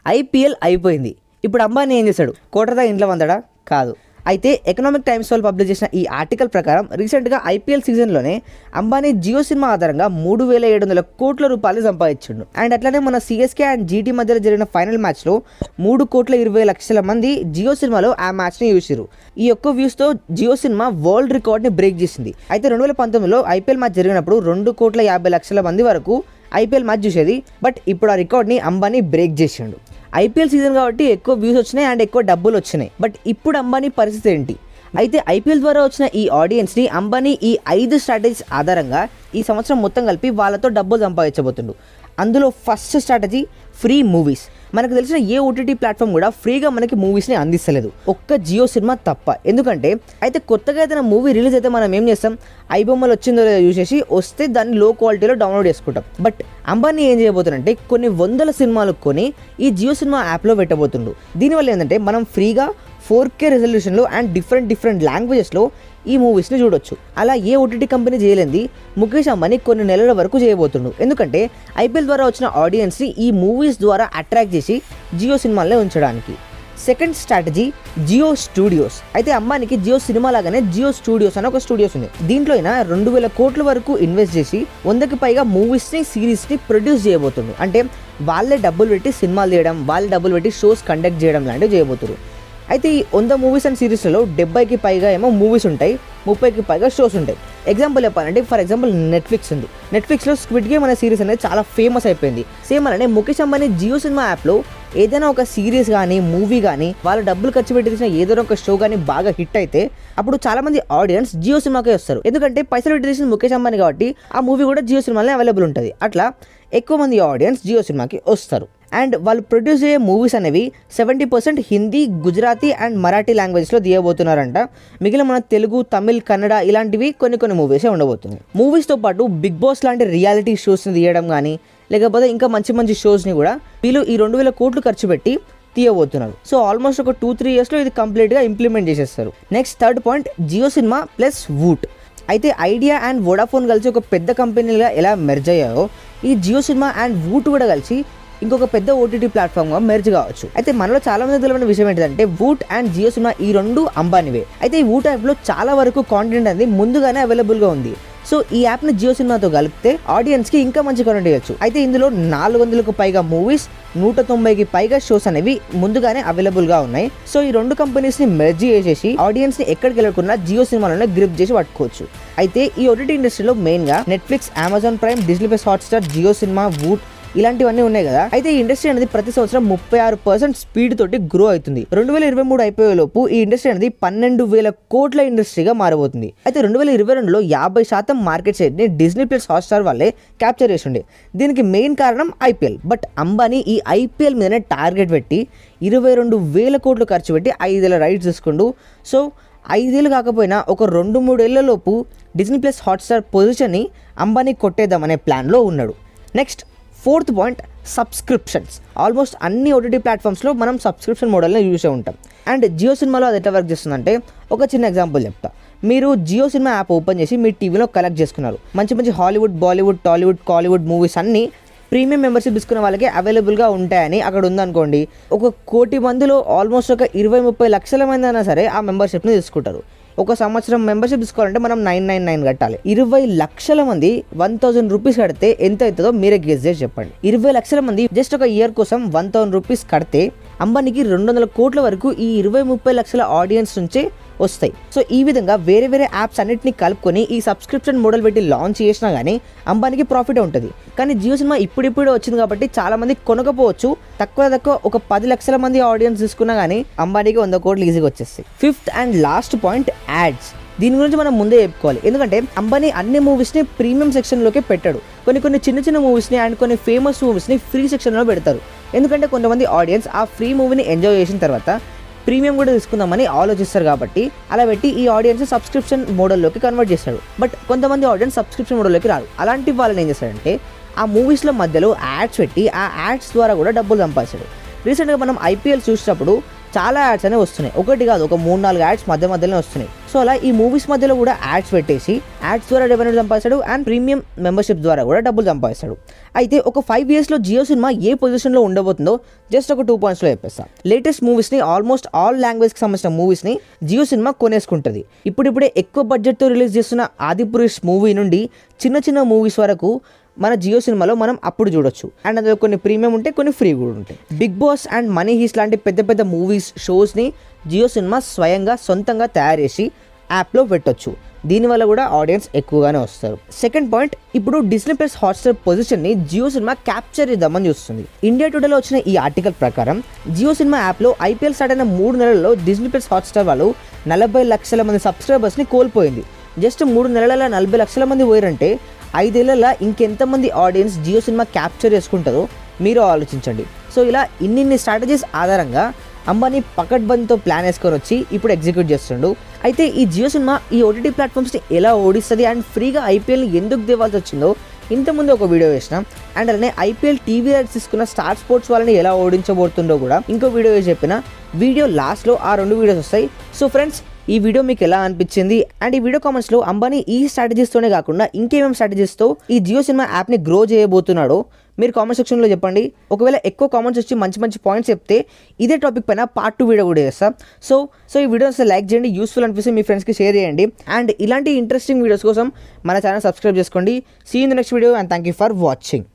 IPL అయిపోయింది. ఇప్పుడు అంబానీ ఏం చేశాడు? కోటదా ఇంట్లో వందడా? కాదు. అయితే ఎకనామిక్ టైమ్స్ వాళ్ళు పబ్లిష్ చేసిన ఈ ఆర్టికల్ ప్రకారం రీసెంట్గా ఐపీఎల్ సీజన్లోనే అంబానీ జియో సినిమా ఆధారంగా 3,700 కోట్ల రూపాయలు సంపాదించిండు. అండ్ అట్లనే మన సిఎస్కే అండ్ జీటీ మధ్యలో జరిగిన ఫైనల్ మ్యాచ్లో 3,20,00,000 మంది జియో సినిమాలో ఆ మ్యాచ్ని చూసిరు. ఈ ఒక్క వ్యూస్తో జియో సినిమా వరల్డ్ రికార్డ్ని బ్రేక్ చేసింది. అయితే 2019లో ఐపీఎల్ మ్యాచ్ జరిగినప్పుడు 2,50,00,000 మంది వరకు ఐపీఎల్ మ్యాచ్ చూసేది. బట్ ఇప్పుడు ఆ రికార్డ్ని అంబానీ బ్రేక్ చేసిండు. ఐపీఎల్ సీజన్ కాబట్టి ఎక్కువ వ్యూస్ వచ్చినాయి అండ్ ఎక్కువ డబ్బులు వచ్చినాయి. బట్ ఇప్పుడు అంబానీ పరిస్థితి ఏంటి? అయితే ఐపీఎల్ ద్వారా వచ్చిన ఈ ఆడియన్స్ని అంబానీ ఈ 5 స్ట్రాటజీస్ ఆధారంగా ఈ సంవత్సరం మొత్తం కలిపి వాళ్ళతో డబ్బులు సంపాదించబోతుండు. అందులో ఫస్ట్ స్ట్రాటజీ ఫ్రీ మూవీస్. మనకు తెలిసిన ఏ ఓటీటీ ప్లాట్ఫామ్ కూడా ఫ్రీగా మనకి మూవీస్ని అందిస్తలేదు, ఒక్క జియో సినిమా తప్ప. ఎందుకంటే అయితే కొత్తగా ఏదైనా మూవీ రిలీజ్ అయితే మనం ఏం చేస్తాం? ఐబొమ్మలు వచ్చిందో లేదో చూసేసి వస్తే దాన్ని లో క్వాలిటీలో డౌన్లోడ్ చేసుకుంటాం. బట్ అంబానీ ఏం చేయబోతుందంటే కొన్ని వందల సినిమాలు కొని ఈ జియో సినిమా యాప్లో పెట్టబోతుండు. దీనివల్ల ఏంటంటే మనం ఫ్రీగా 4K రెజల్యూషన్లో అండ్ డిఫరెంట్ లాంగ్వేజెస్లో ఈ మూవీస్ని చూడొచ్చు. అలా ఏ ఓటీటీ కంపెనీ చేయలేంది ముఖేష్ అంబానీ కొన్ని నెలల వరకు చేయబోతుండు. ఎందుకంటే ఐపీఎల్ ద్వారా వచ్చిన ఆడియన్స్ని ఈ మూవీస్ ద్వారా అట్రాక్ట్ చేసి జియో సినిమాల్లో ఉంచడానికి. Second strategy Jio studios. అయితే అంబానీకి జియో సినిమా లాగానే జియో స్టూడియోస్ అని ఒక స్టూడియోస్ ఉంది. దీంట్లో అయినా 2,000 కోట్ల వరకు ఇన్వెస్ట్ చేసి 100కి పైగా మూవీస్ని సిరీస్ని ప్రొడ్యూస్ చేయబోతుండు. అంటే వాళ్ళే డబ్బులు పెట్టి సినిమాలు తీయడం, వాళ్ళే డబ్బులు పెట్టి షోస్ కండక్ట్ చేయడం లాంటివి చేయబోతున్నారు. అయితే ఈ 100 మూవీస్ అండ్ సిరీస్లలో 70కి పైగా ఏమో మూవీస్ ఉంటాయి, 30కి పైగా షోస్ ఉంటాయి. ఎగ్జాంపుల్ చెప్పాలంటే ఫర్ ఎగ్జాంపుల్ నెట్ఫ్లిక్స్ ఉంది. నెట్ఫ్లిక్స్లో స్క్విడ్ గేమ్ అనే సిరీస్ అనేది చాలా ఫేమస్ అయిపోయింది. సేమ్ అలానే ముఖేష్ అంబానీ జియో సినిమా యాప్లో ఏదైనా ఒక సిరీస్ కానీ మూవీ కానీ వాళ్ళు డబ్బులు ఖర్చు పెట్టి తీసిన ఏదైనా ఒక షో కానీ బాగా హిట్ అయితే అప్పుడు చాలా మంది ఆడియన్స్ జియో సినిమాకే వస్తారు. ఎందుకంటే పైసలు పెట్టి తీసిన ముఖేష్ అంబానీ కాబట్టి ఆ మూవీ కూడా జియో సినిమాలో అవైలబుల్ ఉంటుంది. అట్లా ఎక్కువ మంది ఆడియన్స్ జియో సినిమాకి వస్తారు. అండ్ వాళ్ళు ప్రొడ్యూస్ అయ్యే మూవీస్ అనేవి 70% హిందీ, గుజరాతీ అండ్ మరాఠీ లాంగ్వేజ్లో తీయబోతున్నారంట. మిగిలిన మన తెలుగు, తమిళ్, కన్నడ ఇలాంటివి కొన్ని మూవీసే ఉండబోతున్నాయి. మూవీస్తో పాటు బిగ్ బాస్ లాంటి రియాలిటీ షోస్ని తీయడం కానీ లేకపోతే ఇంకా మంచి షోస్ని కూడా వీళ్ళు ఈ 2,000 కోట్లు ఖర్చు పెట్టి తీయబోతున్నారు. సో ఆల్మోస్ట్ ఒక 2-3 ఇయర్స్లో ఇది కంప్లీట్గా ఇంప్లిమెంట్ చేసేస్తారు. Next third point Jio cinema plus Voot. అయితే ఐడియా అండ్ వోడాఫోన్ కలిసి ఒక పెద్ద కంపెనీగా ఎలా మెర్జ్ అయ్యాయో ఈ జియో సినిమా అండ్ వూట్ కూడా కలిసి ఇంకొక పెద్ద ఓటీటీ ప్లాట్ఫామ్గా మెర్జ్ కావచ్చు. అయితే మనలో చాలా మంది తెలియని విషయం ఏంటంటే వూట్ అండ్ జియో సినిమా ఈ 2 అంబానీవే. అయితే ఈ వూట్ యాప్లో చాలా వరకు కాంటెంట్ అనేది ముందుగానే అవైలబుల్గా ఉంది. సో ఈ యాప్ని జియో సినిమాతో కలిపితే ఆడియన్స్కి ఇంకా మంచి కంటెంట్ ఇవ్వచ్చు. అయితే ఇందులో 400కు పైగా మూవీస్, 190కి పైగా షోస్ అనేవి ముందుగానే అవైలబుల్గా ఉన్నాయి. సో ఈ 2 కంపెనీస్ని మెర్జ్ చేసేసి ఆడియన్స్ని ఎక్కడికి వెళ్ళకుండా జియో సినిమాలోనే గ్రిప్ చేసి పట్టుకోవచ్చు. అయితే ఈ ఓటీటీ ఇండస్ట్రీలో మెయిన్గా Netflix, Amazon Prime, Disney plus Hotstar, Jio cinema, Voot ఇలాంటివన్నీ ఉన్నాయి కదా. అయితే ఈ ఇండస్ట్రీ అనేది ప్రతి సంవత్సరం 36% స్పీడ్ తోటి గ్రో అవుతుంది. 2023 అయిపోయేలోపు ఈ ఇండస్ట్రీ అనేది 12,000 కోట్ల ఇండస్ట్రీగా మారబోతుంది. అయితే 2022లో 50% మార్కెట్ షేర్ ని డిస్నీ ప్లస్ హాట్స్టార్ వాళ్ళే క్యాప్చర్ చేసి ఉండే. దీనికి మెయిన్ కారణం ఐపీఎల్. బట్ అంబానీ ఈ ఐపీఎల్ మీదనే టార్గెట్ పెట్టి 22,000 కోట్లు ఖర్చు పెట్టి 5 ఏళ్ళ రైట్స్ తీసుకుంటూ సో 5 ఏళ్ళు కాకపోయినా ఒక 2-3 ఏళ్లలోపు డిస్నీ ప్లస్ హాట్స్టార్ పొజిషన్ని అంబానీ కొట్టేద్దామనే ప్లాన్లో ఉన్నాడు. Next fourth point subscriptions. Almost అన్ని ఓటీటీ ప్లాట్ఫామ్స్లో మనం సబ్స్క్రిప్షన్ మోడల్ని యూస్ ఉంటాం. అండ్ జియో సినిమాలో అది ఎట్లా వర్క్ చేస్తుందంటే ఒక చిన్న ఎగ్జాంపుల్ చెప్తా. మీరు జియో సినిమా యాప్ ఓపెన్ చేసి మీ టీవీలో కలెక్ట్ చేసుకున్నారు. మంచి హాలీవుడ్, బాలీవుడ్, టాలీవుడ్, కాలీవుడ్ మూవీస్ అన్నీ ప్రీమియం మెంబర్షిప్ తీసుకున్న వాళ్ళకి అవైలబుల్గా ఉంటాయని అక్కడ ఉందనుకోండి. 1 కోటి మందిలో ఆల్మోస్ట్ ఒక 20-30 లక్షల మంది అయినా సరే ఆ మెంబర్షిప్ని తీసుకుంటారు. ఒక సంవత్సరం మెంబర్షిప్ తీసుకోవాలంటే మనం 999 కట్టాలి. 20 లక్షల మంది 1000 రూపీస్ కడితే ఎంత అవుతుందో మీరే గెస్ చేసి చెప్పండి. 20 లక్షల మంది జస్ట్ ఒక ఇయర్ కోసం 1000 రూపీస్ కడితే అంబానీకి 200 కోట్ల వరకు ఈ 20-30 లక్షల ఆడియన్స్ నుంచే వస్తాయి. సో ఈ విధంగా వేరే యాప్స్ అన్నిటిని కలుపుకొని ఈ సబ్స్క్రిప్షన్ మోడల్ పెట్టి లాంచ్ చేసినా కానీ అంబానీకి ప్రాఫిట్ ఉంటుంది. కానీ జియో సినిమా ఇప్పుడిప్పుడే వచ్చింది కాబట్టి చాలా మంది కొనకపోవచ్చు. తక్కువ ఒక 10 లక్షల మంది ఆడియన్స్ తీసుకున్నా కానీ అంబానీకి 100 కోట్లు ఈజీగా వచ్చేస్తాయి. Fifth and last point ads. దీని గురించి మనం ముందే చెప్పుకోవాలి. ఎందుకంటే అంబానీ అన్ని మూవీస్ని ప్రీమియం సెక్షన్లోకి పెట్టాడు. కొన్ని చిన్న మూవీస్ని అండ్ కొన్ని ఫేమస్ మూవీస్ని ఫ్రీ సెక్షన్లో పెడతారు. ఎందుకంటే కొంతమంది ఆడియన్స్ ఆ ఫ్రీ మూవీని ఎంజాయ్ చేసిన తర్వాత ప్రీమియం కూడా తీసుకుందామని ఆలోచిస్తారు కాబట్టి అలా పెట్టి ఈ ఆడియన్స్ సబ్స్క్రిప్షన్ మోడల్లోకి కన్వర్ట్ చేస్తాడు. బట్ కొంతమంది ఆడియన్స్ సబ్స్క్రిప్షన్ మోడల్లోకి రారు. అలాంటి వాళ్ళని ఏం చేస్తాడంటే ఆ మూవీస్లో మధ్యలో యాడ్స్ పెట్టి ఆ యాడ్స్ ద్వారా కూడా డబ్బులు సంపాదిస్తాడు. రీసెంట్గా మనం ఐపీఎల్ చూసినప్పుడు చాలా యాడ్స్ అనేవి వస్తున్నాయి. ఒకటి కాదు, ఒక 3-4 యాడ్స్ మధ్యలోనే వస్తున్నాయి. సో అలా ఈ మూవీస్ మధ్యలో కూడా యాడ్స్ పెట్టేసి యాడ్స్ ద్వారా రెవెన్యూ సంపాదిస్తాడు అండ్ ప్రీమియం మెంబర్షిప్ ద్వారా కూడా డబ్బులు సంపాదిస్తాడు. అయితే ఒక 5 yearsలో జియో సినిమా ఏ పొజిషన్లో ఉండబోతుందో జస్ట్ ఒక 2 pointsలో చెప్పేస్తా. లేటెస్ట్ మూవీస్ని ఆల్మోస్ట్ ఆల్ లాంగ్వేజ్కి సంబంధించిన మూవీస్ని జియో సినిమా కొనేసుకుంటుంది. ఇప్పుడిప్పుడే ఎక్కువ బడ్జెట్తో రిలీజ్ చేస్తున్న ఆదిపురుష్ మూవీ నుండి చిన్న చిన్న మూవీస్ వరకు మన జియో సినిమాలో మనం అప్పుడు చూడొచ్చు. అండ్ అందులో కొన్ని ప్రీమియం ఉంటాయి, కొన్ని ఫ్రీ కూడా ఉంటాయి. Bigg Boss and Money Heist లాంటి పెద్ద పెద్ద మూవీస్ షోస్ని జియో సినిమా స్వయంగా సొంతంగా తయారు చేసి యాప్లో పెట్టొచ్చు. దీనివల్ల కూడా ఆడియన్స్ ఎక్కువగానే వస్తారు. సెకండ్ పాయింట్, ఇప్పుడు డిస్నీ ప్లస్ హాట్స్టార్ పొజిషన్ని జియో సినిమా క్యాప్చర్ చేద్దామని చూస్తుంది. ఇండియా టుడేలో వచ్చిన ఈ ఆర్టికల్ ప్రకారం జియో సినిమా యాప్లో ఐపీఎల్ స్టార్ట్ అయిన 3 నెలల్లో డిస్నీ ప్లస్ హాట్స్టార్ వాళ్ళు 40 లక్షల మంది సబ్స్క్రైబర్స్ని కోల్పోయింది. జస్ట్ 3 నెలల 40 లక్షల మంది పోయారంటే 5 ఏళ్లలో ఇంకెంతమంది ఆడియన్స్ జియో సినిమా క్యాప్చర్ చేసుకుంటారో మీరు ఆలోచించండి. సో ఇలా ఇన్ని స్ట్రాటజీస్ ఆధారంగా అంబానీ పకడ్బందీతో ప్లాన్ వేసుకొని వచ్చి ఇప్పుడు ఎగ్జిక్యూట్ చేస్తుండు. అయితే ఈ జియో సినిమా ఈ ఓటీటీ ప్లాట్ఫామ్స్ని ఎలా ఓడిస్తుంది అండ్ ఫ్రీగా ఐపీఎల్ని ఎందుకు దేవాల్సి వచ్చిందో ఇంతకుముందు ఒక వీడియో వేసిన. అండ్ అలానే ఐపీఎల్ టీవీ రైట్స్ తీసుకున్న స్టార్ స్పోర్ట్స్ వాళ్ళని ఎలా ఓడించబోతుందో కూడా ఇంకో వీడియో చెప్పిన. వీడియో లాస్ట్లో ఆ 2 వీడియోస్ వస్తాయి. సో ఫ్రెండ్స్, ఈ వీడియో మీకు ఎలా అనిపించింది అండ్ ఈ వీడియో కామెంట్స్లో అంబానీ ఈ స్ట్రాటజీస్తోనే కాకుండా ఇంకేమేమి స్ట్రాటజీస్తో ఈ జియో సినిమా యాప్ని గ్రో చేయబోతున్నాడో మీరు కామెంట్ సెక్షన్లో చెప్పండి. ఒకవేళ ఎక్కువ కామెంట్స్ వచ్చి మంచి పాయింట్స్ చెప్తే ఇదే టాపిక్ పైన పార్ట్ 2 వీడియో కూడా చేస్తాం. సో ఈ వీడియో లైక్ చేయండి, యూస్ఫుల్ అనిపిస్తే మీ ఫ్రెండ్స్కి షేర్ చేయండి. అండ్ ఇలాంటి ఇంట్రెస్టింగ్ వీడియోస్ కోసం మన ఛానల్ సబ్స్క్రైబ్ చేసుకోండి. See in the next video and thank you for watching.